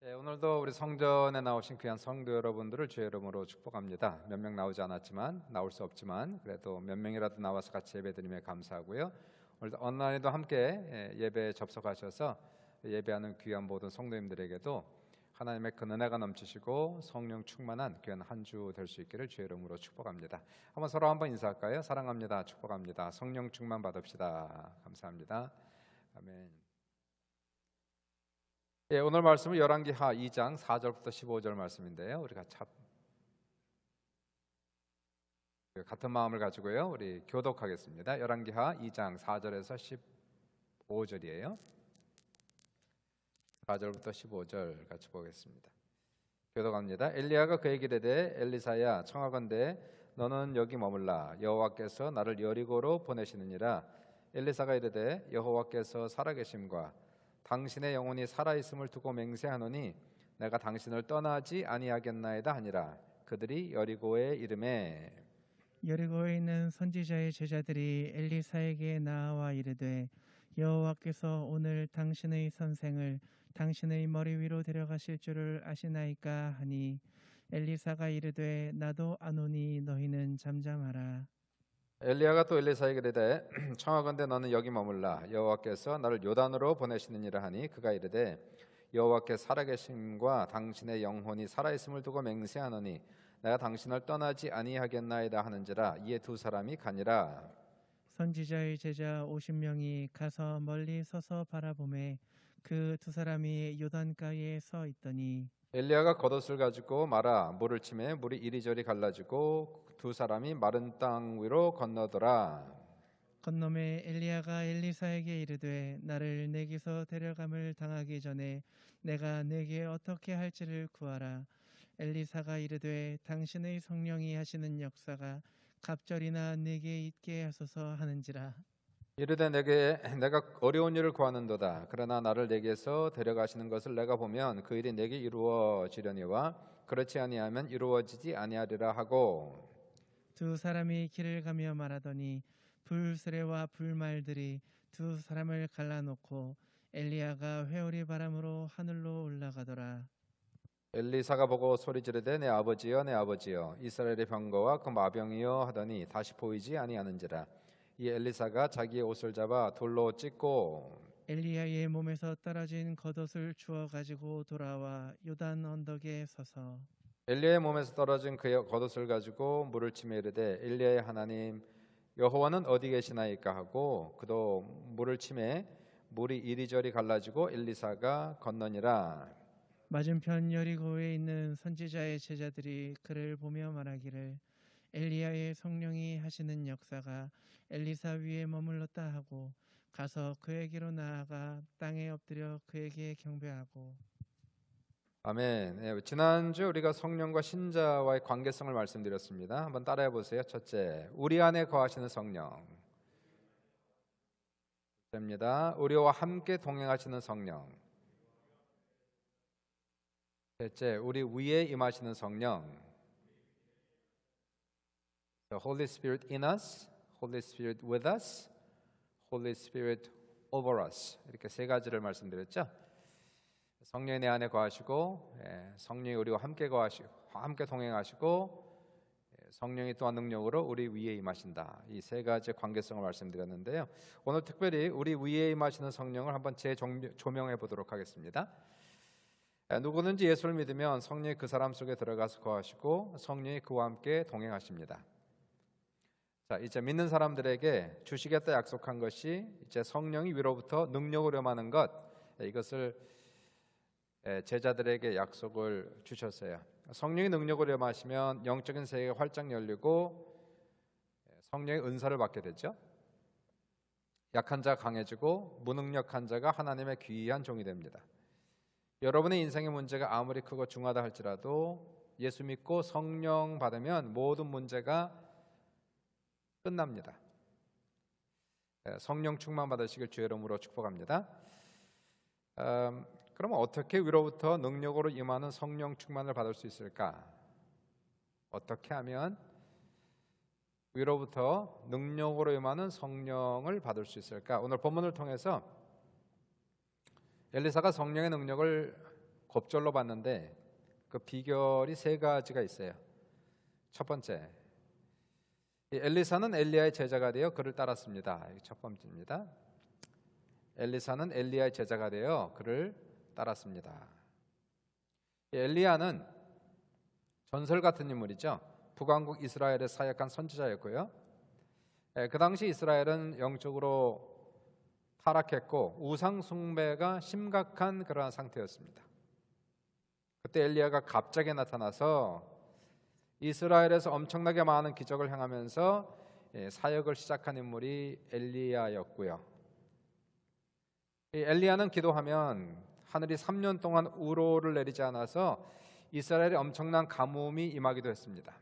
오늘도 우리 성전에 나오신 귀한 성도 여러분들을 주의 이름으로 축복합니다. 몇 명 나오지 않았지만, 나올 수 없지만 그래도 몇 명이라도 나와서 같이 예배드리며 감사하고요. 오늘도 온라인에도 함께 예배에 접속하셔서 예배하는 귀한 모든 성도님들에게도 하나님의 그 은혜가 넘치시고 성령 충만한 귀한 한 주 될 수 있기를 주의 이름으로 축복합니다. 한번 서로 한번 인사할까요? 사랑합니다. 축복합니다. 성령 충만 받읍시다. 감사합니다. 아멘. 오늘 말씀은 열왕기하 2장 4절부터 15절 말씀인데요. 우리가 같은 마음을 가지고요. 우리 교독하겠습니다. 열왕기하 2장 4절에서 15절이에요. 4절부터 15절 같이 보겠습니다. 교독합니다. 엘리야가 그에게 이르되 엘리사야 청하건대 너는 여기 머물라. 여호와께서 나를 여리고로 보내시느니라. 엘리사가 이르되 여호와께서 살아계심과 당신의 영혼이 살아있음을 두고 맹세하노니 내가 당신을 떠나지 아니하겠나이다 하니라. 그들이 여리고에 이르매 여리고에 있는 선지자의 제자들이 엘리사에게 나아와 이르되 여호와께서 오늘 당신의 선생을 당신의 머리 위로 데려가실 줄을 아시나이까 하니 엘리사가 이르되 나도 아노니 너희는 잠잠하라. 엘리야가 또 엘리사에게 이르되 청하건대 너는 여기 머물라. 여호와께서 나를 요단으로 보내시느니라 하니 그가 이르되 여호와께 살아계심과 당신의 영혼이 살아있음을 두고 맹세하노니 내가 당신을 떠나지 아니하겠나이다 하는지라. 이에 두 사람이 가니라. 선지자의 제자 50명이 가서 멀리 서서 바라보매 그 두 사람이 요단가에 서 있더니 엘리야가 겉옷을 가지고 말아 물을 치매 물이 이리저리 갈라지고 두 사람이 마른 땅 위로 건너더라. 건너매 엘리야가 엘리사에게 이르되 나를 내게서 데려감을 당하기 전에 내가 내게 어떻게 할지를 구하라. 엘리사가 이르되 당신의 성령이 하시는 역사가 갑절이나 내게 있게 하소서 하는지라. 이르되 내가 어려운 일을 구하는도다. 그러나 나를 내게서 데려가시는 것을 내가 보면 그 일이 내게 이루어지려니와 그렇지 아니하면 이루어지지 아니하리라 하고 두 사람이 길을 가며 말하더니 불수레와 불말들이 두 사람을 갈라놓고 엘리야가 회오리 바람으로 하늘로 올라가더라. 엘리사가 보고 소리 지르되 내 아버지여 내 아버지여 이스라엘의 병거와 그 마병이여 하더니 다시 보이지 아니하는지라. 이 엘리사가 자기의 옷을 잡아 돌로 찢고 엘리야의 몸에서 떨어진 겉옷을 주워 가지고 돌아와 요단 언덕에 서서 엘리야의 몸에서 떨어진 그의 겉옷을 가지고 물을 치며 이르되 엘리야의 하나님 여호와는 어디 계시나이까 하고 그도 물을 치매 물이 이리저리 갈라지고 엘리사가 건너니라. 맞은편 여리고에 있는 선지자의 제자들이 그를 보며 말하기를 엘리야의 성령이 하시는 역사가 엘리사 위에 머물렀다 하고 가서 그에게로 나아가 땅에 엎드려 그에게 경배하고 아멘. 지난주 우리가 성령과 신자와의 관계성을 말씀드렸습니다. 한번 따라해 보세요. 첫째, 우리 안에 거하시는 성령. 됩니다. 우리와 함께 동행하시는 성령. 셋째, 우리 위에 임하시는 성령. The Holy Spirit in us, Holy Spirit with us, Holy Spirit over us. 이렇게 세 가지를 말씀드렸죠. 성령이 내 안에 거하시고, 성령이 우리와 함께 거하시고, 함께 동행하시고, 성령이 또한 능력으로 우리 위에 임하신다. 이 세 가지 관계성을 말씀드렸는데요. 오늘 특별히 우리 위에 임하시는 성령을 한번 재조명해 보도록 하겠습니다. 누구든지 예수를 믿으면 성령이 그 사람 속에 들어가서 거하시고 성령이 그와 함께 동행하십니다. 자, 이제 믿는 사람들에게 주시겠다 약속한 것이 이제 성령이 위로부터 능력으로 임하는 것, 이것을 제자들에게 약속을 주셨어요. 성령이 능력으로 임하시면 영적인 세계가 활짝 열리고 성령의 은사를 받게 되죠. 약한 자가 강해지고 무능력한 자가 하나님의 귀한 종이 됩니다. 여러분의 인생의 문제가 아무리 크고 중하다 할지라도 예수 믿고 성령 받으면 모든 문제가 끝납니다. 성령 충만 받으시길 주의 이름으로 축복합니다. 그러면 어떻게 위로부터 능력으로 임하는 성령 충만을 받을 수 있을까? 어떻게 하면 위로부터 능력으로 임하는 성령을 받을 수 있을까? 오늘 본문을 통해서 엘리사가 성령의 능력을 곱절로 봤는데 그 비결이 세 가지가 있어요. 첫 번째, 이 엘리사는 엘리야의 제자가 되어 그를 따랐습니다. 이게 첫 번째입니다. 엘리사는 엘리야의 제자가 되어 그를 따랐습니다. 이 엘리야는 전설 같은 인물이죠. 북왕국 이스라엘에 사역한 선지자였고요. 그 당시 이스라엘은 영적으로 타락했고 우상 숭배가 심각한 그러한 상태였습니다. 그때 엘리야가 갑자기 나타나서 이스라엘에서 엄청나게 많은 기적을 행하면서 사역을 시작한 인물이 엘리야였고요. 이 엘리야는 기도하면 하늘이 3년 동안 우로를 내리지 않아서 이스라엘에 엄청난 가뭄이 임하기도 했습니다.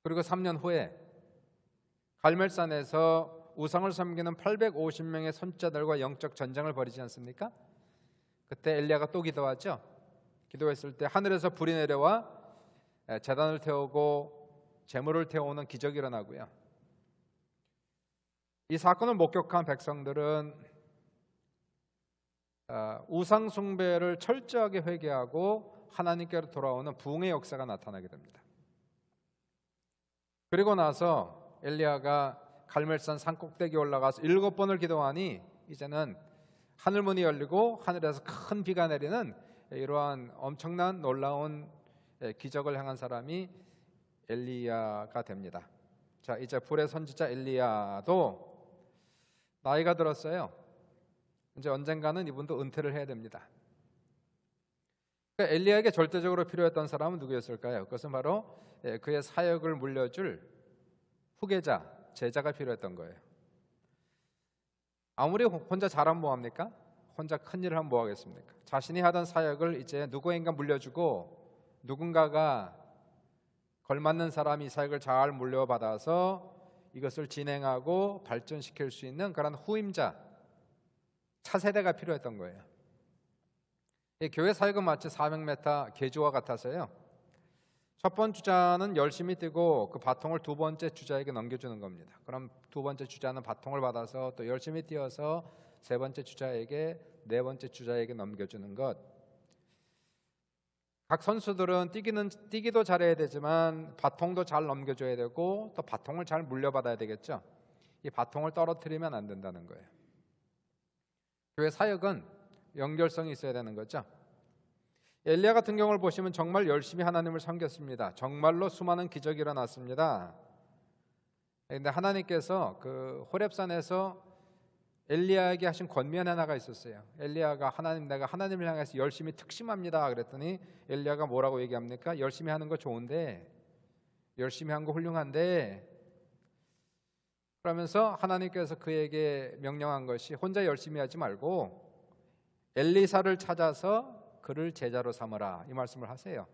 그리고 3년 후에 갈멜산에서 우상을 섬기는 850명의 선지자들과 영적 전쟁을 벌이지 않습니까? 그때 엘리야가 또 기도하죠. 기도했을 때 하늘에서 불이 내려와 제단을 태우고 제물을 태우는 기적이 일어나고요. 이 사건을 목격한 백성들은 우상 숭배를 철저하게 회개하고 하나님께로 돌아오는 부흥의 역사가 나타나게 됩니다. 그리고 나서 엘리야가 갈멜산 산꼭대기에 올라가서 7번을 기도하니 이제는 하늘문이 열리고 하늘에서 큰 비가 내리는 이러한 엄청난 놀라운 기적을 행한 사람이 엘리야가 됩니다. 자, 이제 불의 선지자 엘리야도 나이가 들었어요. 이제 언젠가는 이분도 은퇴를 해야 됩니다. 그러니까 엘리야에게 절대적으로 필요했던 사람은 누구였을까요? 그것은 바로 그의 사역을 물려줄 후계자, 제자가 필요했던 거예요. 아무리 혼자 잘하면 뭐합니까? 혼자 큰일을 하면 뭐하겠습니까? 자신이 하던 사역을 이제 누구인가 물려주고 누군가가 걸맞는 사람이 이 사역을 잘 물려받아서 이것을 진행하고 발전시킬 수 있는 그런 후임자, 차세대가 필요했던 거예요. 이 교회 사역은 마치 400m 계주와 같아서요. 첫 번 주자는 열심히 뛰고 그 바통을 두 번째 주자에게 넘겨주는 겁니다. 그럼 두 번째 주자는 바통을 받아서 또 열심히 뛰어서 세 번째 주자에게, 네 번째 주자에게 넘겨주는 것. 각 선수들은 뛰기도 잘해야 되지만 바통도 잘 넘겨줘야 되고 또 바통을 잘 물려받아야 되겠죠. 이 바통을 떨어뜨리면 안 된다는 거예요. 교회 사역은 연결성이 있어야 되는 거죠. 엘리야 같은 경우를 보시면 정말 열심히 하나님을 섬겼습니다. 정말로 수많은 기적이 일어났습니다. 그런데 하나님께서 그 호렙산에서 엘리야에게 하신 권면 하나가 있었어요. 엘리야가 내가 하나님을 향해서 열심히 특심합니다. 그랬더니 엘리야가 뭐라고 얘기합니까? 열심히 하는 거 좋은데, 열심히 한 거 훌륭한데, 그러면서 하나님께서 그에게 명령한 것이 혼자 열심히 하지 말고 엘리사를 찾아서 그를 제자로 삼으라, 이 말씀을 하세요.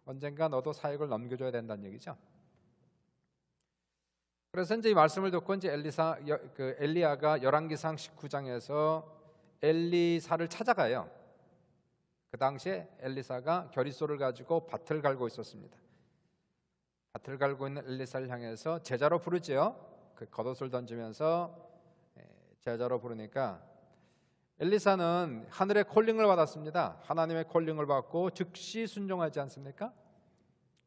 언젠가 너도 사역을 넘겨줘야 된다는 얘기죠. 그래서 이제 이 말씀을 듣고 이제 엘리야가 열왕기상 19장에서 엘리사를 찾아가요. 그 당시에 엘리사가 겨리소를 가지고 밭을 갈고 있었습니다. 밭을 갈고 있는 엘리사를 향해서 제자로 부르지요. 그 겉옷을 던지면서 제자로 부르니까 엘리사는 하늘의 콜링을 받았습니다. 하나님의 콜링을 받고 즉시 순종하지 않습니까?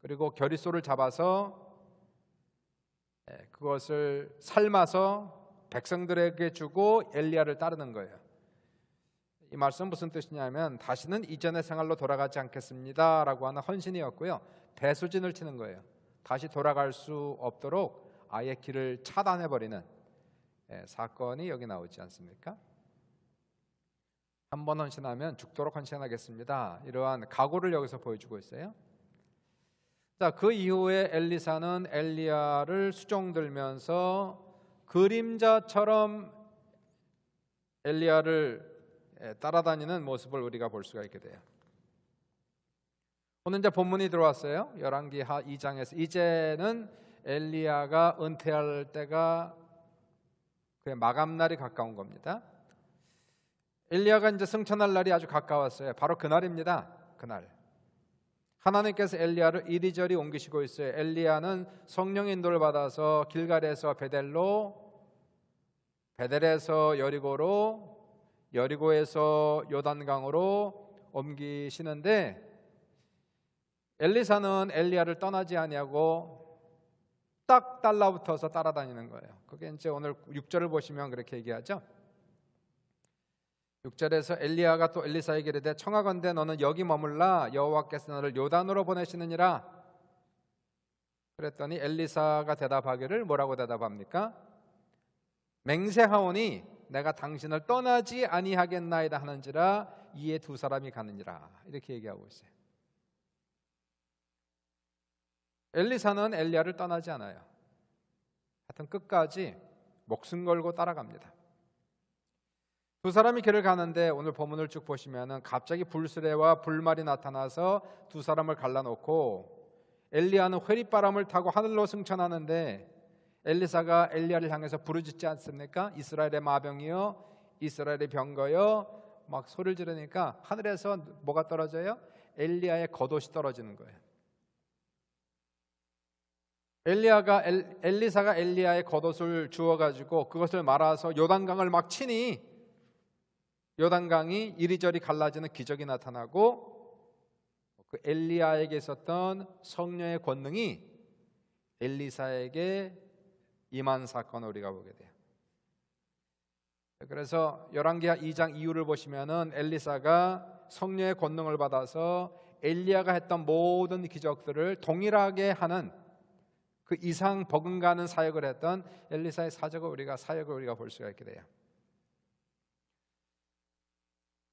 그리고 겨리소를 잡아서 그것을 삶아서 백성들에게 주고 엘리야를 따르는 거예요. 이 말씀은 무슨 뜻이냐면 다시는 이전의 생활로 돌아가지 않겠습니다 라고 하는 헌신이었고요. 배수진을 치는 거예요. 다시 돌아갈 수 없도록 아예 길을 차단해버리는 사건이 여기 나오지 않습니까? 한 번 헌신하면 죽도록 헌신하겠습니다. 이러한 각오를 여기서 보여주고 있어요. 자, 그 이후에 엘리사는 엘리야를 수종들면서 그림자처럼 엘리야를 따라다니는 모습을 우리가 볼 수가 있게 돼요. 오늘 이제 본문이 들어왔어요. 열왕기하 2장에서 이제는 엘리야가 은퇴할 때가 그의 마감날이 가까운 겁니다. 엘리야가 이제 승천할 날이 아주 가까웠어요. 바로 그날입니다. 그날 하나님께서 엘리야를 이리저리 옮기시고 있어요. 엘리야는 성령의 인도를 받아서 길갈에서 베델로, 베델에서 여리고로, 여리고에서 요단강으로 옮기시는데 엘리사는 엘리야를 떠나지 아니하고 딱 달라붙어서 따라다니는 거예요. 그게 이제 오늘 6절을 보시면 그렇게 얘기하죠. 6절에서 엘리야가 또 엘리사에게 이르되 청하건대 너는 여기 머물라 여호와께서 너를 요단으로 보내시느니라. 그랬더니 엘리사가 대답하기를 뭐라고 대답합니까? 맹세하오니 내가 당신을 떠나지 아니하겠나이다 하는지라 이에 두 사람이 가느니라. 이렇게 얘기하고 있어요. 엘리사는 엘리야를 떠나지 않아요. 하여튼 끝까지 목숨 걸고 따라갑니다. 두 사람이 길을 가는데 오늘 본문을 쭉 보시면은 갑자기 불수레와 불말이 나타나서 두 사람을 갈라놓고 엘리야는 회리바람을 타고 하늘로 승천하는데 엘리사가 엘리야를 향해서 부르짖지 않습니까? 이스라엘의 마병이여, 이스라엘의 병거여, 막 소리를 지르니까 하늘에서 뭐가 떨어져요? 엘리야의 겉옷이 떨어지는 거예요. 엘리사가 엘리야의 겉옷을 주워가지고 그것을 말아서 요단강을 막 치니 요단강이 이리저리 갈라지는 기적이 나타나고 그 엘리야에게 있었던 성령의 권능이 엘리사에게 임한 사건을 우리가 보게 돼요. 그래서 열왕기하 2장 이후를 보시면은 엘리사가 성령의 권능을 받아서 엘리야가 했던 모든 기적들을 동일하게 하는 그 이상 버금가는 사역을 했던 엘리사의 사역을 우리가 볼 수가 있게 돼요.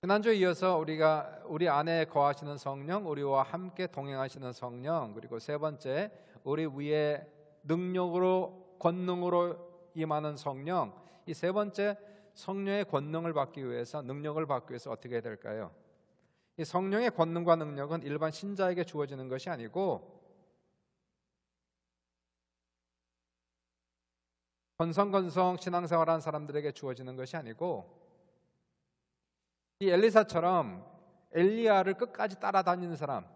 지난주에 이어서 우리가 우리 안에 거하시는 성령, 우리와 함께 동행하시는 성령, 그리고 세 번째 우리 위에 능력으로 권능으로 임하는 성령, 이 세 번째 성령의 권능을 받기 위해서 능력을 받기 위해서 어떻게 해야 될까요? 이 성령의 권능과 능력은 일반 신자에게 주어지는 것이 아니고 건성건성 신앙생활하는 사람들에게 주어지는 것이 아니고 이 엘리사처럼 엘리야를 끝까지 따라다니는 사람,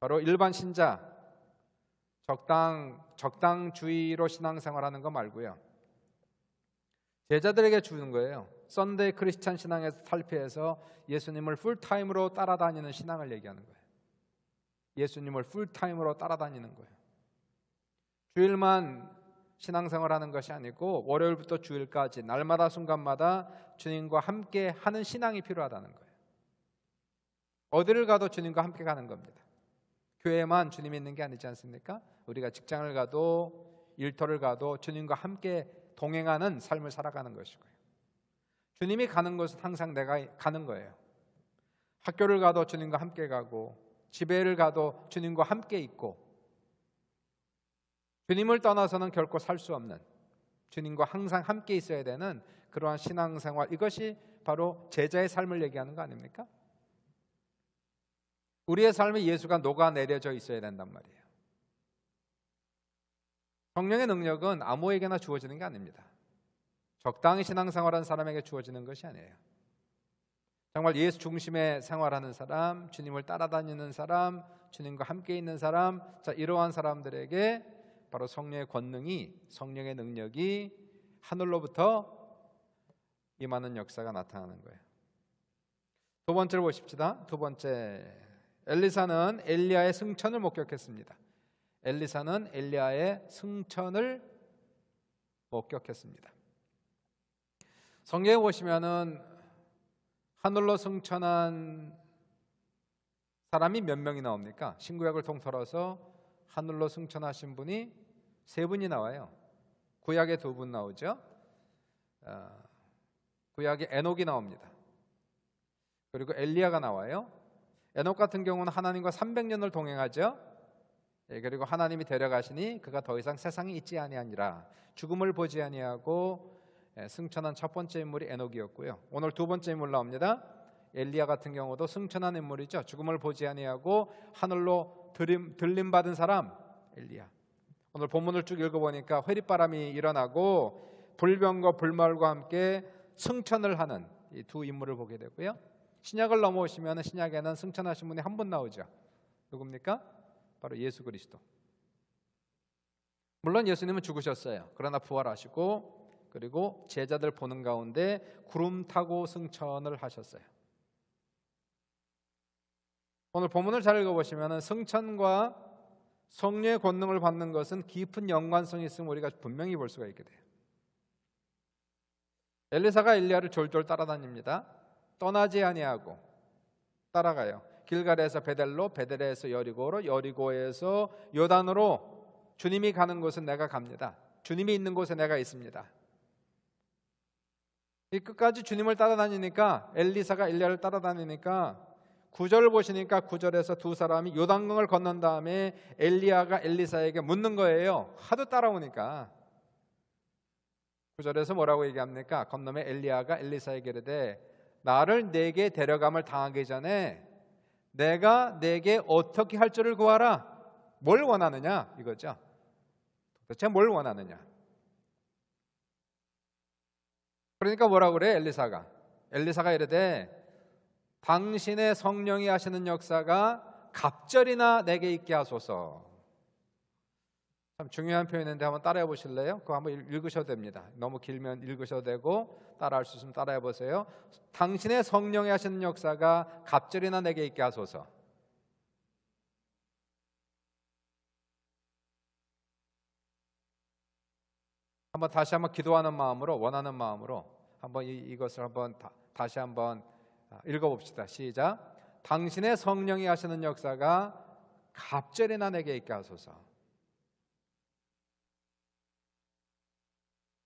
바로 일반 신자, 적당주의로 신앙생활하는 거 말고요, 제자들에게 주는 거예요. 썬데이 크리스찬 신앙에서 탈피해서 예수님을 풀타임으로 따라다니는 신앙을 얘기하는 거예요. 예수님을 풀타임으로 따라다니는 거예요. 주일만 신앙생활하는 것이 아니고 월요일부터 주일까지 날마다 순간마다 주님과 함께 하는 신앙이 필요하다는 거예요. 어디를 가도 주님과 함께 가는 겁니다. 교회만 주님이 있는 게 아니지 않습니까? 우리가 직장을 가도 일터를 가도 주님과 함께 동행하는 삶을 살아가는 것이고요. 주님이 가는 곳은 항상 내가 가는 거예요. 학교를 가도 주님과 함께 가고 집에를 가도 주님과 함께 있고 주님을 떠나서는 결코 살 수 없는, 주님과 항상 함께 있어야 되는 그러한 신앙생활, 이것이 바로 제자의 삶을 얘기하는 거 아닙니까? 우리의 삶에 예수가 녹아내려져 있어야 된단 말이에요. 성령의 능력은 아무에게나 주어지는 게 아닙니다. 적당히 신앙생활하는 사람에게 주어지는 것이 아니에요. 정말 예수 중심의 생활하는 사람, 주님을 따라다니는 사람, 주님과 함께 있는 사람, 자, 이러한 사람들에게 바로 성령의 권능이, 성령의 능력이 하늘로부터 임하는 역사가 나타나는 거예요. 두 번째를 보십시다. 두 번째, 엘리사는 엘리야의 승천을 목격했습니다. 엘리사는 엘리야의 승천을 목격했습니다. 성경에 보시면은 하늘로 승천한 사람이 몇 명이 나옵니까? 신구약을 통틀어서 하늘로 승천하신 분이 세 분이 나와요. 구약에 두 분 나오죠. 구약에 에녹이 나옵니다. 그리고 엘리야가 나와요. 에녹 같은 경우는 하나님과 300년을 동행하죠. 그리고 하나님이 데려가시니 그가 더 이상 세상에 있지 아니하니라, 죽음을 보지 아니하고 승천한 첫 번째 인물이 에녹이었고요. 오늘 두 번째 인물 나옵니다. 엘리야 같은 경우도 승천한 인물이죠. 죽음을 보지 아니하고 하늘로 들림받은 사람 엘리야. 오늘 본문을 쭉 읽어보니까 회리바람이 일어나고 불병과 불말과 함께 승천을 하는 이 두 인물을 보게 되고요. 신약을 넘어오시면 신약에는 승천하신 분이 한 분 나오죠. 누굽니까? 바로 예수 그리스도. 물론 예수님은 죽으셨어요. 그러나 부활하시고 그리고 제자들 보는 가운데 구름 타고 승천을 하셨어요. 오늘 본문을 잘 읽어보시면 승천과 성령의 권능을 받는 것은 깊은 연관성이 있음을 우리가 분명히 볼 수가 있게 돼요. 엘리사가 엘리야를 졸졸 따라다닙니다. 떠나지 아니하고 따라가요. 길갈에서 베델로, 베델에서 여리고로, 여리고에서 요단으로 주님이 가는 곳은 내가 갑니다. 주님이 있는 곳에 내가 있습니다. 이 끝까지 주님을 따라다니니까, 엘리사가 엘리야를 따라다니니까 9절을 보시니까 9절에서 두 사람이 요단강을 건넌 다음에 엘리야가 엘리사에게 묻는 거예요. 하도 따라오니까. 9절에서 뭐라고 얘기합니까? 건너면 엘리야가 엘리사에게 이르되 나를 내게 데려감을 당하기 전에 내가 내게 어떻게 할 줄을 구하라. 뭘 원하느냐 이거죠. 도대체 뭘 원하느냐. 그러니까 뭐라고 그래 엘리사가 이르되 당신의 성령이 하시는 역사가 갑절이나 내게 있게 하소서. 참 중요한 표현인데 한번 따라해 보실래요? 그거 한번 읽으셔도 됩니다. 너무 길면 읽으셔도 되고 따라할 수 있으면 따라해 보세요. 당신의 성령이 하시는 역사가 갑절이나 내게 있게 하소서. 한번 다시 한번 기도하는 마음으로, 원하는 마음으로 한번 이것을 한번 다시 한번 읽어봅시다. 시작. 당신의 성령이 하시는 역사가 갑절이나 내게 있게 하소서.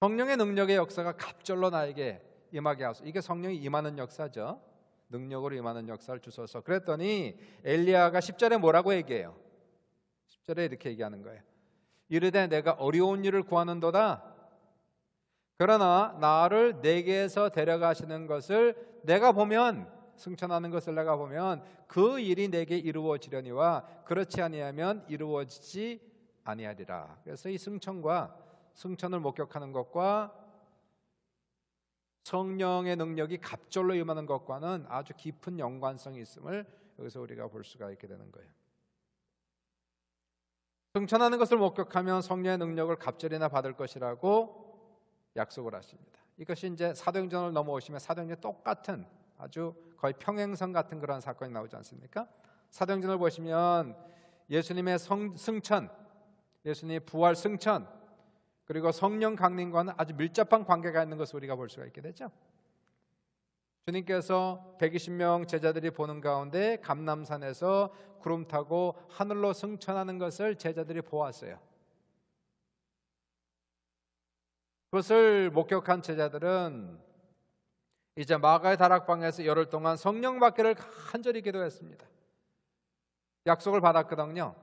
성령의 능력의 역사가 갑절로 나에게 임하게 하소서. 이게 성령이 임하는 역사죠. 능력으로 임하는 역사를 주소서. 그랬더니 엘리야가 10절에 뭐라고 얘기해요? 10절에 이렇게 얘기하는 거예요. 이르되 내가 어려운 일을 구하는도다. 그러나 나를 내게에서 데려가시는 것을 내가 보면, 승천하는 것을 내가 보면 그 일이 내게 이루어지려니와 그렇지 아니하면 이루어지지 아니하리라. 그래서 이 승천과 승천을 목격하는 것과 성령의 능력이 갑절로 임하는 것과는 아주 깊은 연관성이 있음을 여기서 우리가 볼 수가 있게 되는 거예요. 승천하는 것을 목격하면 성령의 능력을 갑절이나 받을 것이라고 약속을 하십니다. 이것이 이제 사도행전을 넘어오시면 사도행전 똑같은 아주 거의 평행선 같은 그런 사건이 나오지 않습니까? 사도행전을 보시면 예수님의 승천, 예수님의 부활 승천, 그리고 성령 강림과는 아주 밀접한 관계가 있는 것을 우리가 볼 수가 있게 되죠. 주님께서 120명 제자들이 보는 가운데 감람산에서 구름 타고 하늘로 승천하는 것을 제자들이 보았어요. 그것을 목격한 제자들은 이제 마가의 다락방에서 열흘 동안 성령 받기를 간절히 기도했습니다. 약속을 받았거든요.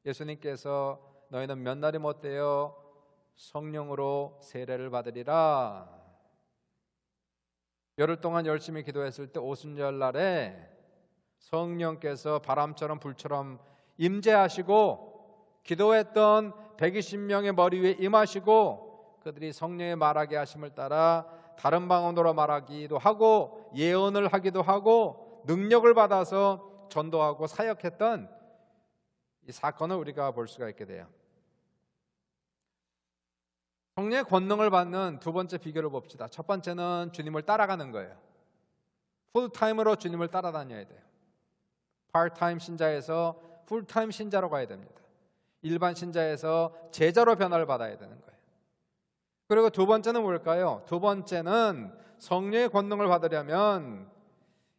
예수님께서 너희는 몇 날이 못되어 성령으로 세례를 받으리라. 열흘 동안 열심히 기도했을 때 오순절 날에 성령께서 바람처럼 불처럼 임재하시고 기도했던 120명의 머리 위에 임하시고 그들이 성령의 말하게 하심을 따라 다른 방언으로 말하기도 하고 예언을 하기도 하고 능력을 받아서 전도하고 사역했던 이 사건을 우리가 볼 수가 있게 돼요. 성령의 권능을 받는 두 번째 비결을 봅시다. 첫 번째는 주님을 따라가는 거예요. 풀타임으로 주님을 따라다녀야 돼요. 파트타임 신자에서 풀타임 신자로 가야 됩니다. 일반 신자에서 제자로 변화를 받아야 되는 거예요. 그리고 두 번째는 뭘까요? 두 번째는 성령의 권능을 받으려면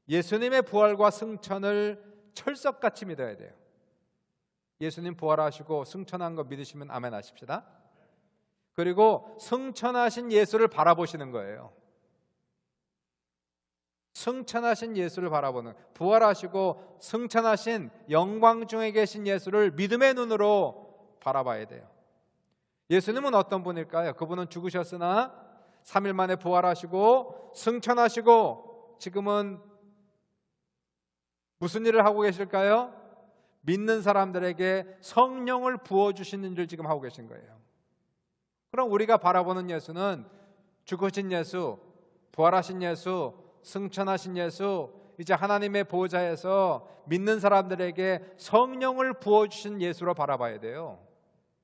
예수님의 부활과 승천을 철석같이 믿어야 돼요. 예수님 부활하시고 승천한 거 믿으시면 아멘 하십시다. 그리고 승천하신 예수를 바라보시는 거예요. 승천하신 예수를 바라보는, 부활하시고 승천하신 영광 중에 계신 예수를 믿음의 눈으로 바라봐야 돼요. 예수님은 어떤 분일까요? 그분은 죽으셨으나 3일 만에 부활하시고 승천하시고 지금은 무슨 일을 하고 계실까요? 믿는 사람들에게 성령을 부어주시는 일을 지금 하고 계신 거예요. 그럼 우리가 바라보는 예수는 죽으신 예수, 부활하신 예수, 승천하신 예수, 이제 하나님의 보좌에서 믿는 사람들에게 성령을 부어주신 예수로 바라봐야 돼요.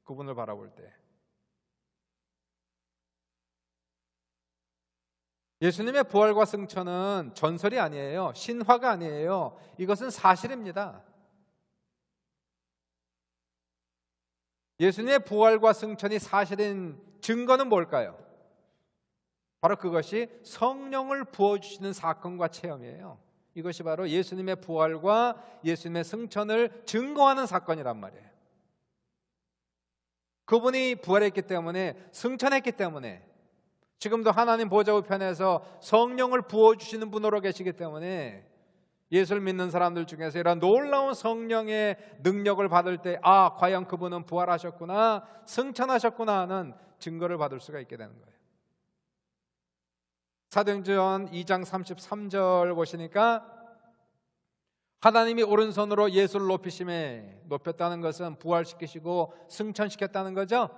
그분을 바라볼 때. 예수님의 부활과 승천은 전설이 아니에요. 신화가 아니에요. 이것은 사실입니다. 예수님의 부활과 승천이 사실인 증거는 뭘까요? 바로 그것이 성령을 부어주시는 사건과 체험이에요. 이것이 바로 예수님의 부활과 예수님의 승천을 증거하는 사건이란 말이에요. 그분이 부활했기 때문에, 승천했기 때문에, 지금도 하나님 보좌 우편에서 성령을 부어주시는 분으로 계시기 때문에 예수를 믿는 사람들 중에서 이런 놀라운 성령의 능력을 받을 때, 아, 과연 그분은 부활하셨구나, 승천하셨구나 하는 증거를 받을 수가 있게 되는 거예요. 사도행전 2장 33절 보시니까 하나님이 오른손으로 예수를 높였다는 것은 부활시키시고 승천시켰다는 거죠.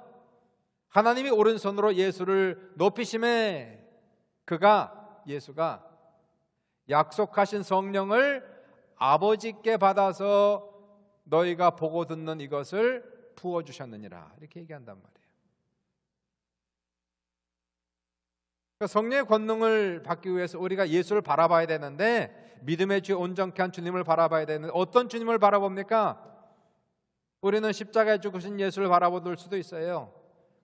하나님이 오른손으로 예수를 높이심에 예수가 약속하신 성령을 아버지께 받아서 너희가 보고 듣는 이것을 부어주셨느니라, 이렇게 얘기한단 말이에요. 그러니까 성령의 권능을 받기 위해서 우리가 예수를 바라봐야 되는데, 믿음의 주 온전케 한 주님을 바라봐야 되는데, 어떤 주님을 바라봅니까? 우리는 십자가에 죽으신 예수를 바라볼 수도 있어요.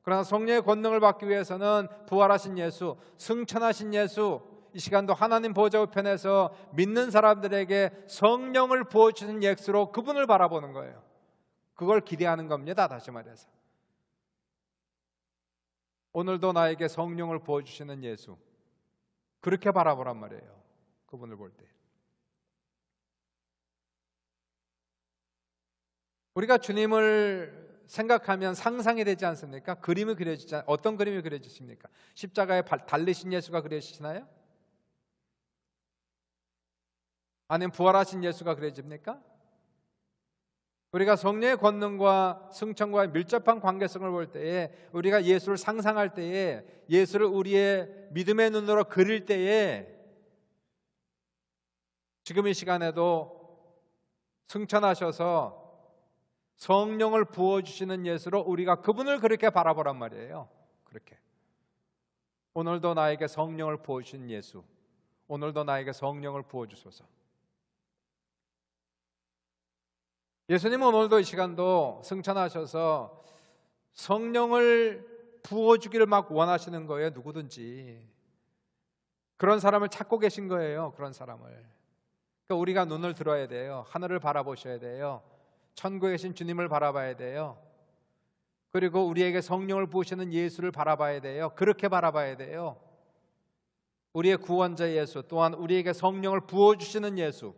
그러나 성령의 권능을 받기 위해서는 부활하신 예수, 승천하신 예수, 이 시간도 하나님 보좌 우편에서 믿는 사람들에게 성령을 부어주신 예수로 그분을 바라보는 거예요. 그걸 기대하는 겁니다. 다시 말해서 오늘도 나에게 성령을 부어주시는 예수, 그렇게 바라보란 말이에요. 그분을 볼 때 우리가 주님을 생각하면 상상이 되지 않습니까? 그림이 그려지지 않... 어떤 그림이 그려지십니까? 십자가에 달리신 예수가 그려지시나요? 아니면 부활하신 예수가 그려집니까? 우리가 성령의 권능과 승천과의 밀접한 관계성을 볼 때에, 우리가 예수를 상상할 때에, 예수를 우리의 믿음의 눈으로 그릴 때에, 지금 이 시간에도 승천하셔서 성령을 부어주시는 예수로 우리가 그분을 그렇게 바라보란 말이에요. 그렇게 오늘도 나에게 성령을 부어주신 예수, 오늘도 나에게 성령을 부어주소서. 예수님은 오늘도 이 시간도 승천하셔서 성령을 부어주기를 막 원하시는 거예요. 누구든지 그런 사람을 찾고 계신 거예요. 그런 사람을. 그러니까 우리가 눈을 들어야 돼요. 하늘을 바라보셔야 돼요. 천국에 계신 주님을 바라봐야 돼요. 그리고 우리에게 성령을 부으시는 예수를 바라봐야 돼요. 그렇게 바라봐야 돼요. 우리의 구원자 예수, 또한 우리에게 성령을 부어주시는 예수.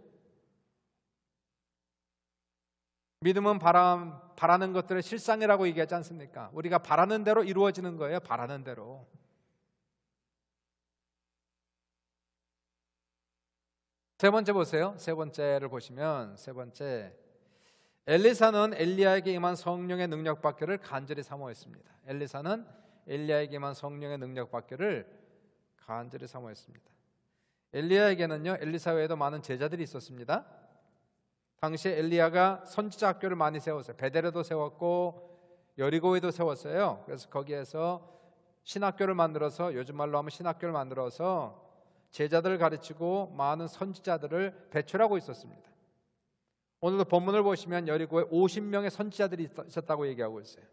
믿음은 바라는 것들의 실상이라고 얘기하지 않습니까? 우리가 바라는 대로 이루어지는 거예요. 바라는 대로. 세 번째 보세요. 세 번째를 보시면, 세 번째, 엘리사는 엘리야에게 임한 성령의 능력 받기를 간절히 사모했습니다. 엘리사는 엘리야에게 임한 성령의 능력 받기를 간절히 사모했습니다. 엘리야에게는요, 엘리사 외에도 많은 제자들이 있었습니다. 당시에 엘리야가 선지자 학교를 많이 세웠어요. 베델에도 세웠고 여리고에도 세웠어요. 그래서 거기에서 신학교를 만들어서, 요즘 말로 하면 신학교를 만들어서 제자들을 가르치고 많은 선지자들을 배출하고 있었습니다. 오늘도 본문을 보시면 여리고에 50명의 선지자들이 있었다고 얘기하고 있어요.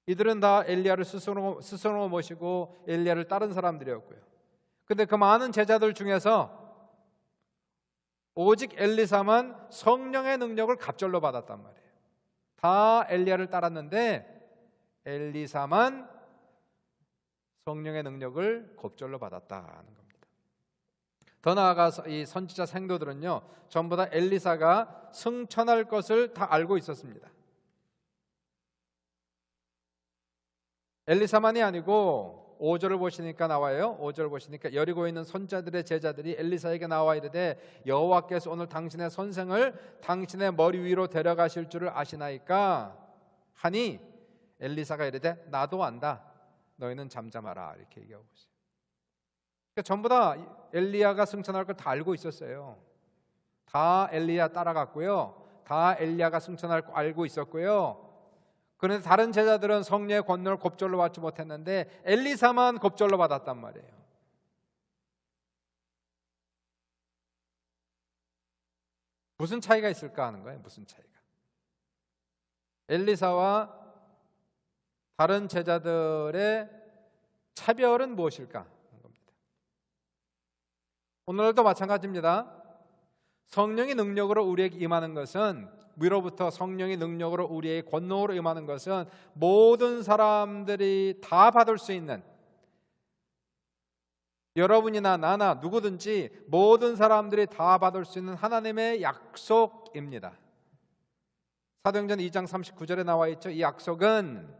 이들은 다 엘리야를 스스로 모시고 엘리야를 따른 사람들이었고요. 근데 그 많은 제자들 중에서 오직 엘리사만 성령의 능력을 갑절로 받았단 말이에요. 다 엘리야를 따랐는데 엘리사만 성령의 능력을 갑절로 받았다는 겁니다. 더 나아가서 이 선지자 생도들은요, 전부 다 엘리사가 승천할 것을 다 알고 있었습니다. 엘리사만이 아니고 5절을 보시니까 나와요. 5절을 보시니까 여리고에 있는 선지자들의 제자들이 엘리사에게 나와 이르되 여호와께서 오늘 당신의 선생을 당신의 머리 위로 데려가실 줄을 아시나이까 하니 엘리사가 이르되 나도 안다. 너희는 잠잠하라. 이렇게 얘기하고 있어요. 그러니까 전부 다 엘리야가 승천할 걸 다 알고 있었어요. 다 엘리야 따라갔고요. 다 엘리야가 승천할 거 알고 있었고요. 그런데 다른 제자들은 성령의 권능을 곱절로 받지 못했는데 엘리사만 곱절로 받았단 말이에요. 무슨 차이가 있을까 하는 거예요. 무슨 차이가. 엘리사와 다른 제자들의 차별은 무엇일까 하는 겁니다. 오늘도 마찬가지입니다. 성령의 능력으로 우리에게 임하는 것은, 위로부터 성령의 능력으로 우리의 권능으로 임하는 것은 모든 사람들이 다 받을 수 있는, 여러분이나 나나 누구든지 모든 사람들이 다 받을 수 있는 하나님의 약속입니다. 사도행전 2장 39절에 나와 있죠. 이 약속은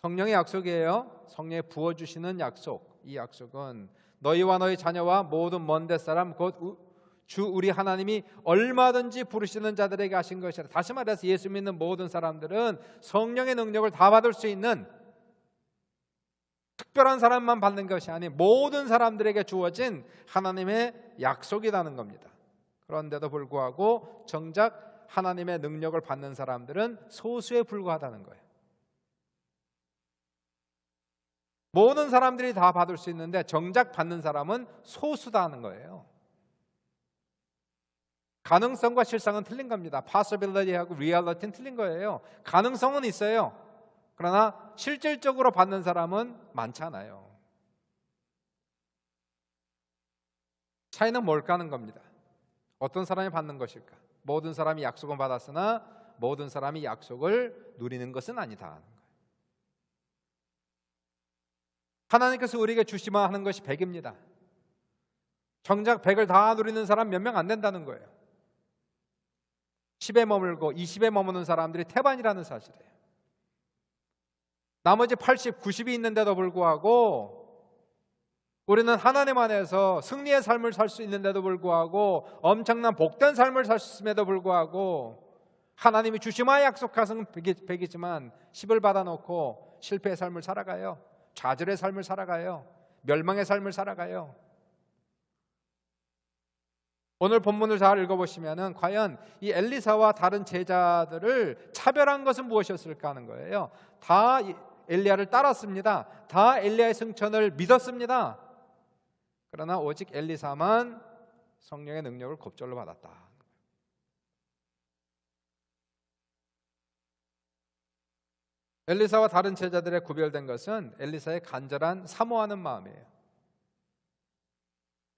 성령의 약속이에요. 성령이 부어주시는 약속. 이 약속은 너희와 너희 자녀와 모든 먼데 사람 곧 주 우리 하나님이 얼마든지 부르시는 자들에게 하신 것이라. 다시 말해서 예수 믿는 모든 사람들은 성령의 능력을 다 받을 수 있는, 특별한 사람만 받는 것이 아닌 모든 사람들에게 주어진 하나님의 약속이라는 겁니다. 그런데도 불구하고 정작 하나님의 능력을 받는 사람들은 소수에 불과하다는 거예요. 모든 사람들이 다 받을 수 있는데 정작 받는 사람은 소수다는 거예요. 가능성과 실상은 틀린 겁니다. possibility하고 reality는 틀린 거예요. 가능성은 있어요. 그러나 실질적으로 받는 사람은 많지 않아요. 차이는 뭘까 하는 겁니다. 어떤 사람이 받는 것일까? 모든 사람이 약속은 받았으나 모든 사람이 약속을 누리는 것은 아니다 하는 거예요. 하나님께서 우리에게 주시만 하는 것이 100입니다. 정작 100을 다 누리는 사람 몇 명 안 된다는 거예요. 10에 머물고 20에 머무는 사람들이 태반이라는 사실이에요. 나머지 80, 90이 있는데도 불구하고 우리는 하나님 안에서 승리의 삶을 살 수 있는데도 불구하고, 엄청난 복된 삶을 살 수 있음에도 불구하고, 하나님이 주시마 약속하신 100이지만 10을 받아놓고 실패의 삶을 살아가요. 좌절의 삶을 살아가요. 멸망의 삶을 살아가요. 오늘 본문을 잘 읽어보시면 과연 이 엘리사와 다른 제자들을 차별한 것은 무엇이었을까 하는 거예요. 다 엘리야를 따랐습니다. 다 엘리야의 승천을 믿었습니다. 그러나 오직 엘리사만 성령의 능력을 겁절로 받았다. 엘리사와 다른 제자들의 구별된 것은 엘리사의 간절한 사모하는 마음이에요.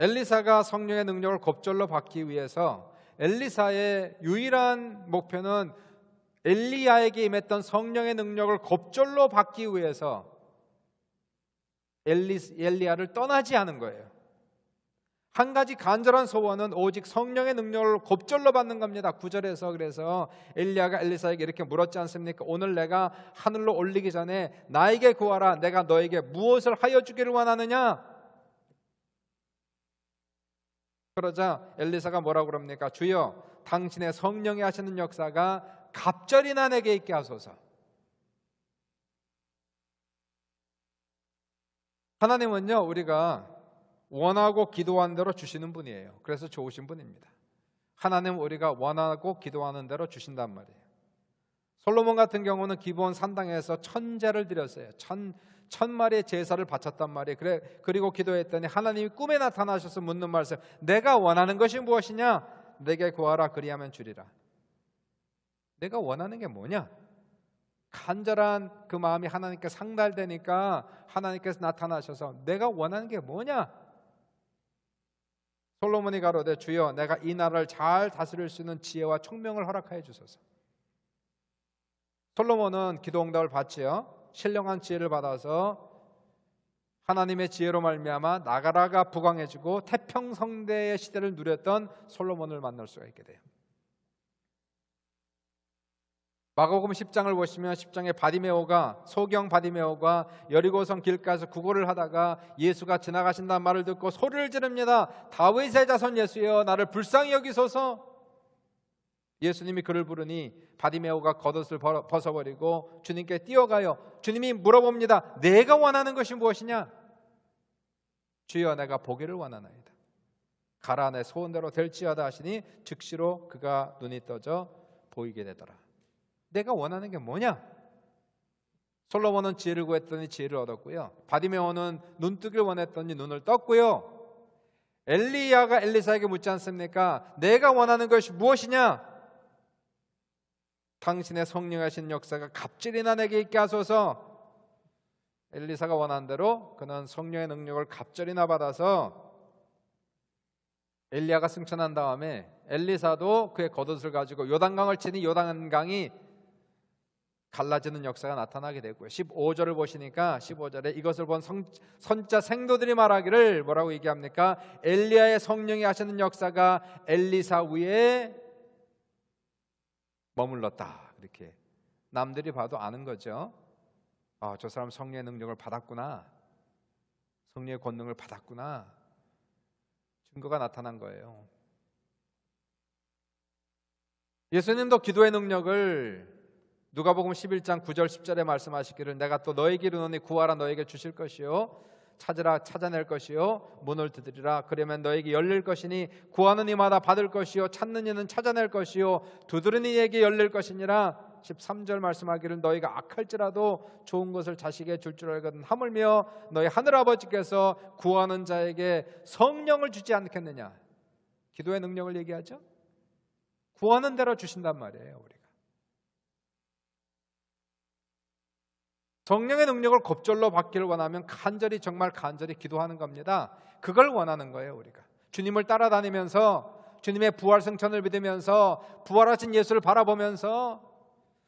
엘리사가 성령의 능력을 겁절로 받기 위해서 엘리사의 유일한 목표는 엘리야에게 임했던 성령의 능력을 겁절로 받기 위해서 엘리야를 떠나지 않은 거예요. 한 가지 간절한 소원은 오직 성령의 능력을 겁절로 받는 겁니다. 9절에서 그래서 엘리야가 엘리사에게 이렇게 물었지 않습니까? 오늘 내가 하늘로 올리기 전에 나에게 구하라. 내가 너에게 무엇을 하여 주기를 원하느냐? 그러자 엘리사가 뭐라고 그럽니까? 주여, 당신의 성령이 하시는 역사가 갑절이나 내게 있게 하소서. 하나님은요, 우리가 원하고 기도한 대로 주시는 분이에요. 그래서 좋으신 분입니다. 하나님은 우리가 원하고 기도하는 대로 주신단 말이에요. 솔로몬 같은 경우는 기브온 산당에서 1000제를 드렸어요. 1000마리의 제사를 바쳤단 말이에요. 그리고 기도했더니 하나님이 꿈에 나타나셔서 묻는 말씀, 내가 원하는 것이 무엇이냐? 내게 구하라, 그리하면 주리라. 내가 원하는 게 뭐냐? 간절한 그 마음이 하나님께 상달되니까 하나님께서 나타나셔서 내가 원하는 게 뭐냐? 솔로몬이 가로되 주여, 내가 이 나라를 잘 다스릴 수 있는 지혜와 총명을 허락하여 주소서. 솔로몬은 기도 응답을 받지요. 신령한 지혜를 받아서 하나님의 지혜로 말미암아 나가라가 부강해지고 태평성대의 시대를 누렸던 솔로몬을 만날 수가 있게 돼요. 마가복음 10장을 보시면 10장에 소경 바디메오가 여리고성 길가에서 구걸을 하다가 예수가 지나가신다는 말을 듣고 소리를 지릅니다. 다윗의 자손 예수여, 나를 불쌍히 여기소서. 예수님이 그를 부르니 바디메오가 겉옷을 벗어버리고 주님께 뛰어가요. 주님이 물어봅니다. 내가 원하는 것이 무엇이냐? 주여, 내가 보기를 원하나이다. 가라, 내 소원대로 될지어다 하시니 즉시로 그가 눈이 떠져 보이게 되더라. 내가 원하는 게 뭐냐? 솔로몬은 지혜를 구했더니 지혜를 얻었고요. 바디메오는 눈뜨기를 원했더니 눈을 떴고요. 엘리야가 엘리사에게 묻지 않습니까? 내가 원하는 것이 무엇이냐? 당신의 성령 하신 역사가 갑절이나 내게 있게 하소서. 엘리사가 원한 대로 그는 성령의 능력을 갑절이나 받아서 엘리야가 승천한 다음에 엘리사도 그의 겉옷을 가지고 요단강을 치니 요단강이 갈라지는 역사가 나타나게 되고요. 15절을 보시니까 15절에 이것을 본 선자 생도들이 말하기를 뭐라고 얘기합니까? 엘리야의 성령이 하시는 역사가 엘리사 위에 머물렀다. 이렇게 남들이 봐도 아는 거죠. 저 사람 성령의 능력을 받았구나, 성령의 권능을 받았구나, 증거가 나타난 거예요. 예수님도 기도의 능력을 누가복음 11장 9절 10절에 말씀하시기를 내가 또 너에게 이르노니 구하라 너에게 주실 것이요 찾으라 찾아낼 것이요 문을 두드리라 그러면 너에게 열릴 것이니 구하는 이마다 받을 것이요 찾는 이는 찾아낼 것이요 두드리는 이에게 열릴 것이니라. 13절 말씀하기를 너희가 악할지라도 좋은 것을 자식에게 줄 줄 알거든 하물며 너희 하늘아버지께서 구하는 자에게 성령을 주지 않겠느냐. 기도의 능력을 얘기하죠. 구하는 대로 주신단 말이에요. 우리가 성령의 능력을 겁절로 받기를 원하면 간절히 정말 간절히 기도하는 겁니다. 그걸 원하는 거예요. 우리가 주님을 따라다니면서 주님의 부활 승천을 믿으면서 부활하신 예수를 바라보면서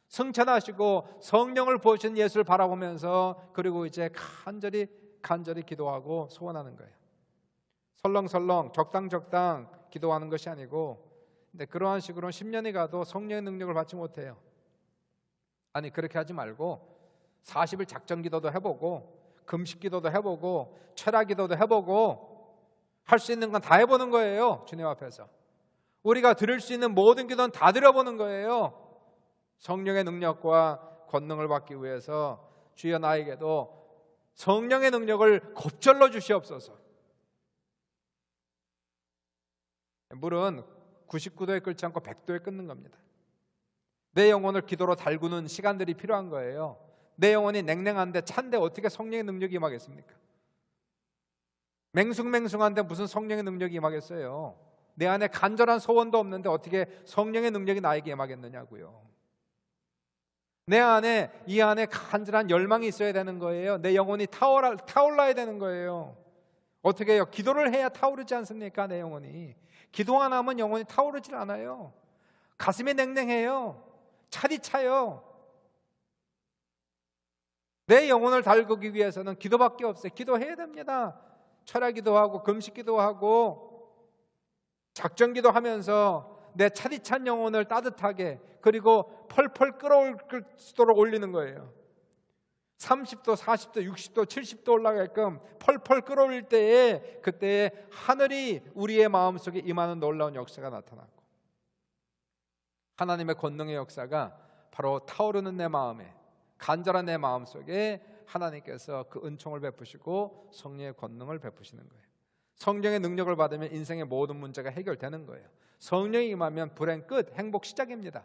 승천하시고 성령을 부으신 예수를 바라보면서 그리고 이제 간절히 기도하고 소원하는 거예요. 설렁설렁 적당적당 기도하는 것이 아니고, 근데 그러한 식으로는 10년이 가도 성령의 능력을 받지 못해요. 아니 그렇게 하지 말고 40일 작전 기도도 해보고 금식 기도도 해보고 철학 기도도 해보고 할 수 있는 건 다 해보는 거예요. 주님 앞에서 우리가 드릴 수 있는 모든 기도는 다 드려보는 거예요. 성령의 능력과 권능을 받기 위해서 주여 나에게도 성령의 능력을 겁절로 주시옵소서. 물은 99도에 끓지 않고 100도에 끓는 겁니다. 내 영혼을 기도로 달구는 시간들이 필요한 거예요. 내 영혼이 냉랭한데 찬데 어떻게 성령의 능력이 임하겠습니까? 맹숭맹숭한데 무슨 성령의 능력이 임하겠어요? 내 안에 간절한 소원도 없는데 어떻게 성령의 능력이 나에게 임하겠느냐고요. 이 안에 간절한 열망이 있어야 되는 거예요. 내 영혼이 타올라야 되는 거예요. 어떻게 해요? 기도를 해야 타오르지 않습니까? 내 영혼이. 기도 안 하면 영혼이 타오르질 않아요. 가슴이 냉랭해요. 차디 차요. 내 영혼을 달구기 위해서는 기도밖에 없어요. 기도해야 됩니다. 철야 기도하고 금식 기도하고 작전 기도하면서 내 차디찬 영혼을 따뜻하게 그리고 펄펄 끓어오르도록 올리는 거예요. 30도, 40도, 60도, 70도 올라가게끔 펄펄 끓어올릴 때에 그때에 하늘이 우리의 마음속에 임하는 놀라운 역사가 나타나고 하나님의 권능의 역사가 바로 타오르는 내 마음에 간절한 내 마음속에 하나님께서 그 은총을 베푸시고 성령의 권능을 베푸시는 거예요. 성령의 능력을 받으면 인생의 모든 문제가 해결되는 거예요. 성령이 임하면 불행 끝, 행복 시작입니다.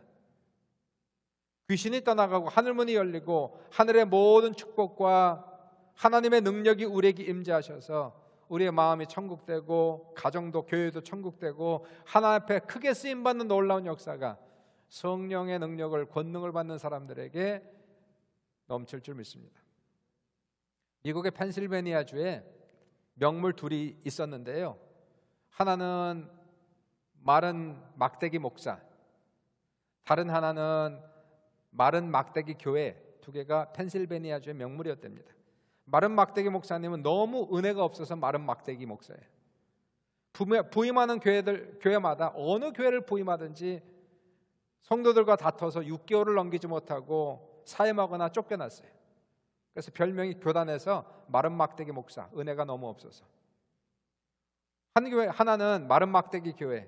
귀신이 떠나가고 하늘문이 열리고 하늘의 모든 축복과 하나님의 능력이 우리에게 임재하셔서 우리의 마음이 천국되고 가정도 교회도 천국되고 하나님 앞에 크게 쓰임받는 놀라운 역사가 성령의 능력을 권능을 받는 사람들에게 넘칠 줄 믿습니다. 미국의 펜실베니아주에 명물 둘이 있었는데요. 하나는 마른 막대기 목사, 다른 하나는 마른 막대기 교회. 두 개가 펜실베니아주의 명물이었답니다. 마른 막대기 목사님은 너무 은혜가 없어서 마른 막대기 목사예요. 부임하는 교회마다 어느 교회를 부임하든지 성도들과 다퉈서 6개월을 넘기지 못하고 사임하거나 쫓겨났어요. 그래서 별명이 교단에서 마른 막대기 목사, 은혜가 너무 없어서. 한 교회 하나는 마른 막대기 교회.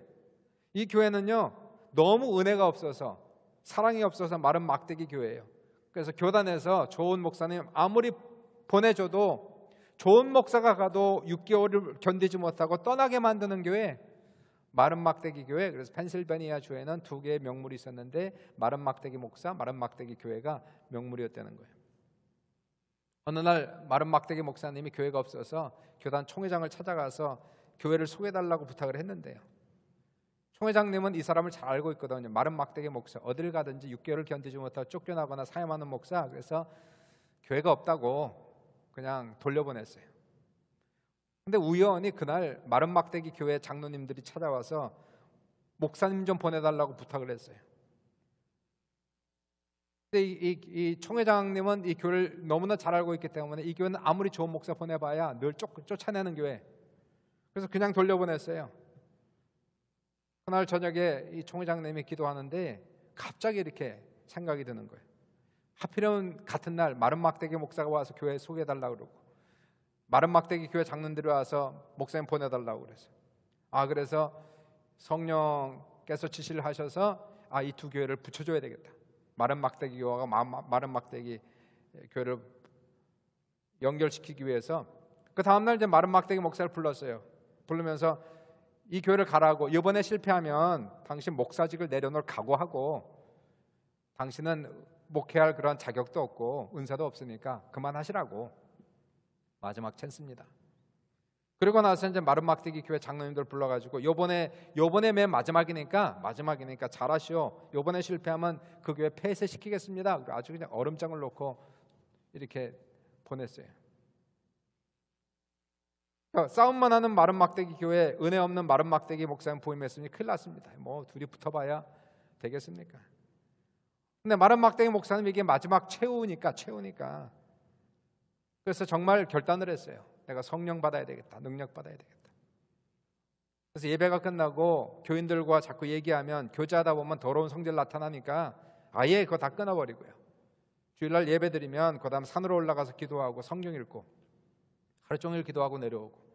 이 교회는요 너무 은혜가 없어서 사랑이 없어서 마른 막대기 교회예요. 그래서 교단에서 좋은 목사님 아무리 보내줘도 좋은 목사가 가도 6개월을 견디지 못하고 떠나게 만드는 교회, 마른 막대기 교회. 그래서 펜실베니아 주에는 두 개의 명물이 있었는데 마른 막대기 목사, 마른 막대기 교회가 명물이었다는 거예요. 어느 날 마른 막대기 목사님이 교회가 없어서 교단 총회장을 찾아가서 교회를 소개해달라고 부탁을 했는데요. 총회장님은 이 사람을 잘 알고 있거든요. 마른 막대기 목사, 어딜 가든지 6개월을 견디지 못하고 쫓겨나거나 사임하는 목사. 그래서 교회가 없다고 그냥 돌려보냈어요. 근데 우연히 그날 마른 막대기 교회 장로님들이 찾아와서 목사님 좀 보내달라고 부탁을 했어요. 근데 이 총회장님은 이 교회를 너무나 잘 알고 있기 때문에 이 교회는 아무리 좋은 목사 보내봐야 늘 쫓아내는 교회. 그래서 그냥 돌려보냈어요. 그날 저녁에 이 총회장님이 기도하는데 갑자기 이렇게 생각이 드는 거예요. 하필이면 같은 날 마른 막대기 목사가 와서 교회 소개해달라고 그러고 마른 막대기 교회 장로들이 와서 목사님 보내달라고 그랬어요. 그래서 성령께서 지시를 하셔서 이 두 교회를 붙여줘야 되겠다. 마른 막대기 교회와 마른 막대기 교회를 연결시키기 위해서 그 다음날 이제 마른 막대기 목사를 불렀어요. 부르면서 이 교회를 가라고, 이번에 실패하면 당신 목사직을 내려놓을 각오하고 당신은 목회할 그런 자격도 없고 은사도 없으니까 그만하시라고 마지막 찬스입니다. 그리고 나서 이제 마른 막대기 교회 장로님들 불러가지고 요번에 맨 마지막이니까 잘하시오. 요번에 실패하면 그 교회 폐쇄시키겠습니다. 아주 그냥 얼음장을 놓고 이렇게 보냈어요. 그러니까 싸움만 하는 마른 막대기 교회, 은혜 없는 마른 막대기 목사님 부임했으니 큰일 났습니다. 뭐 둘이 붙어봐야 되겠습니까? 근데 마른 막대기 목사님 이게 마지막 최후니까 그래서 정말 결단을 했어요. 내가 성령 받아야 되겠다, 능력 받아야 되겠다. 그래서 예배가 끝나고 교인들과 자꾸 얘기하면 교제하다 보면 더러운 성질 나타나니까 아예 그거 다 끊어버리고요. 주일날 예배 드리면 그 다음 산으로 올라가서 기도하고 성경 읽고 하루 종일 기도하고 내려오고,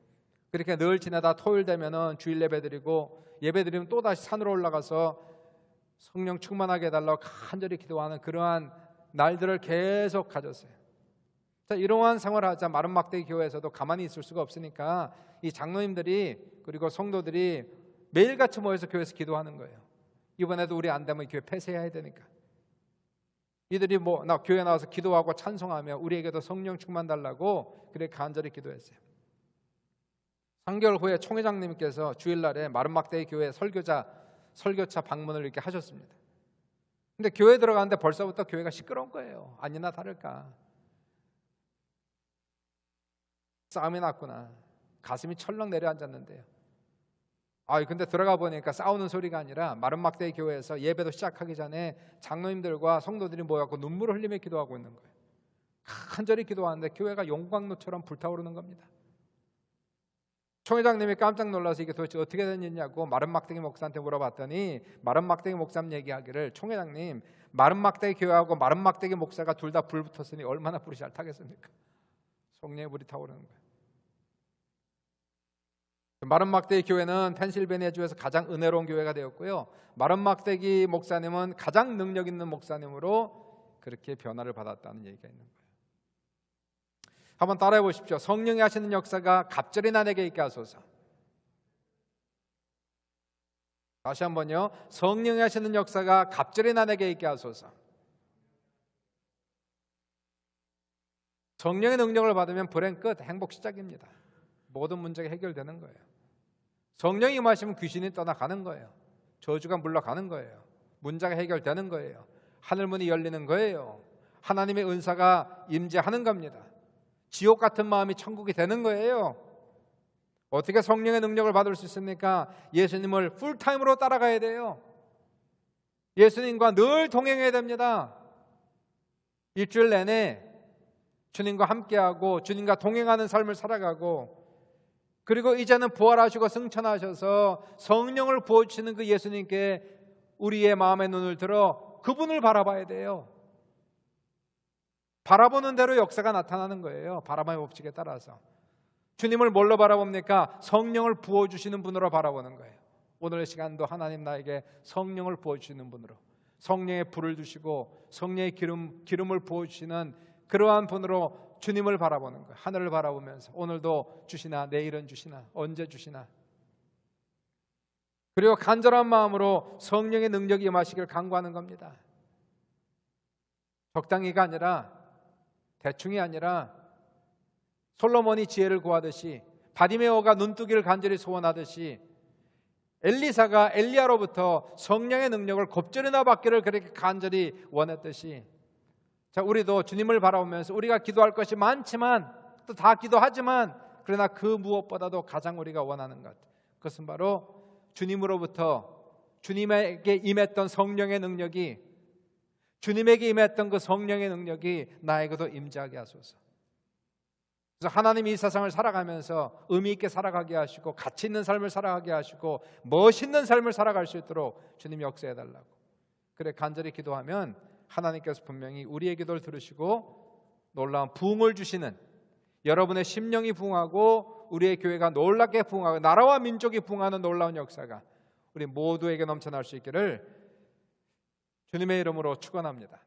그렇게 늘 지내다 토요일 되면은 주일 예배 드리고 예배 드리면 또 다시 산으로 올라가서 성령 충만하게 해달라고 간절히 기도하는 그러한 날들을 계속 가졌어요. 자, 이러한 생활을 하자 마른 막대기 교회에서도 가만히 있을 수가 없으니까 이 장로님들이 그리고 성도들이 매일같이 모여서 교회에서 기도하는 거예요. 이번에도 우리 안 되면 교회 폐쇄해야 되니까. 이들이 교회 나와서 기도하고 찬송하며 우리에게도 성령 충만 달라고 그렇게 간절히 기도했어요. 3개월 후에 총회장님께서 주일날에 마른 막대기 교회 설교차 방문을 이렇게 하셨습니다. 근데 교회 들어가는데 벌써부터 교회가 시끄러운 거예요. 아니나 다를까 싸움이 났구나. 가슴이 철렁 내려앉았는데요. 근데 들어가 보니까 싸우는 소리가 아니라 마른 막대기 교회에서 예배도 시작하기 전에 장로님들과 성도들이 모여서 눈물을 흘리며 기도하고 있는 거예요. 간절히 기도하는데 교회가 용광로처럼 불타오르는 겁니다. 총회장님이 깜짝 놀라서 이게 도대체 어떻게 된 일이냐고 마른 막대기 목사한테 물어봤더니 마른 막대기 목사님 얘기하기를, 총회장님, 마른 막대기 교회하고 마른 막대기 목사가 둘 다 불 붙었으니 얼마나 불이 잘 타겠습니까? 성령의 불이 타오르는 거예요. 마른 막대기 교회는 펜실베니아주에서 가장 은혜로운 교회가 되었고요. 마른 막대기 목사님은 가장 능력 있는 목사님으로 그렇게 변화를 받았다는 얘기가 있는 거예요. 한번 따라해 보십시오. 성령이 하시는 역사가 갑절이 나에게 있게 하소서. 다시 한번요. 성령이 하시는 역사가 갑절이 나에게 있게 하소서. 성령의 능력을 받으면 불행 끝, 행복 시작입니다. 모든 문제가 해결되는 거예요. 성령이 임하시면 귀신이 떠나가는 거예요. 저주가 물러가는 거예요. 문제가 해결되는 거예요. 하늘문이 열리는 거예요. 하나님의 은사가 임재하는 겁니다. 지옥 같은 마음이 천국이 되는 거예요. 어떻게 성령의 능력을 받을 수 있습니까? 예수님을 풀타임으로 따라가야 돼요. 예수님과 늘 동행해야 됩니다. 일주일 내내 주님과 함께하고 주님과 동행하는 삶을 살아가고, 그리고 이제는 부활하시고 승천하셔서 성령을 부어주시는 그 예수님께 우리의 마음의 눈을 들어 그분을 바라봐야 돼요. 바라보는 대로 역사가 나타나는 거예요. 바라봐의 법칙에 따라서. 주님을 뭘로 바라봅니까? 성령을 부어주시는 분으로 바라보는 거예요. 오늘의 시간도 하나님 나에게 성령을 부어주시는 분으로, 성령의 불을 주시고 성령의 기름을 부어주시는 그러한 분으로 주님을 바라보는 거예요. 하늘을 바라보면서 오늘도 주시나, 내일은 주시나, 언제 주시나. 그리고 간절한 마음으로 성령의 능력이 임하시기를 간구하는 겁니다. 적당히가 아니라, 대충이 아니라 솔로몬이 지혜를 구하듯이 바디메오가 눈뜨기를 간절히 소원하듯이 엘리사가 엘리야로부터 성령의 능력을 곱절이나 받기를 그렇게 간절히 원했듯이, 자, 우리도 주님을 바라보면서 우리가 기도할 것이 많지만 또 다 기도하지만 그러나 그 무엇보다도 가장 우리가 원하는 것, 그것은 바로 주님으로부터 주님에게 임했던 성령의 능력이, 주님에게 임했던 그 성령의 능력이 나에게도 임재하게 하소서. 그래서 하나님이 이 세상을 살아가면서 의미 있게 살아가게 하시고 가치 있는 삶을 살아가게 하시고 멋있는 삶을 살아갈 수 있도록 주님이 역사해 달라고, 그래 간절히 기도하면 하나님께서 분명히 우리의 기도를 들으시고 놀라운 부흥을 주시는, 여러분의 심령이 부흥하고 우리의 교회가 놀랍게 부흥하고 나라와 민족이 부흥하는 놀라운 역사가 우리 모두에게 넘쳐날 수 있기를 주님의 이름으로 축원합니다.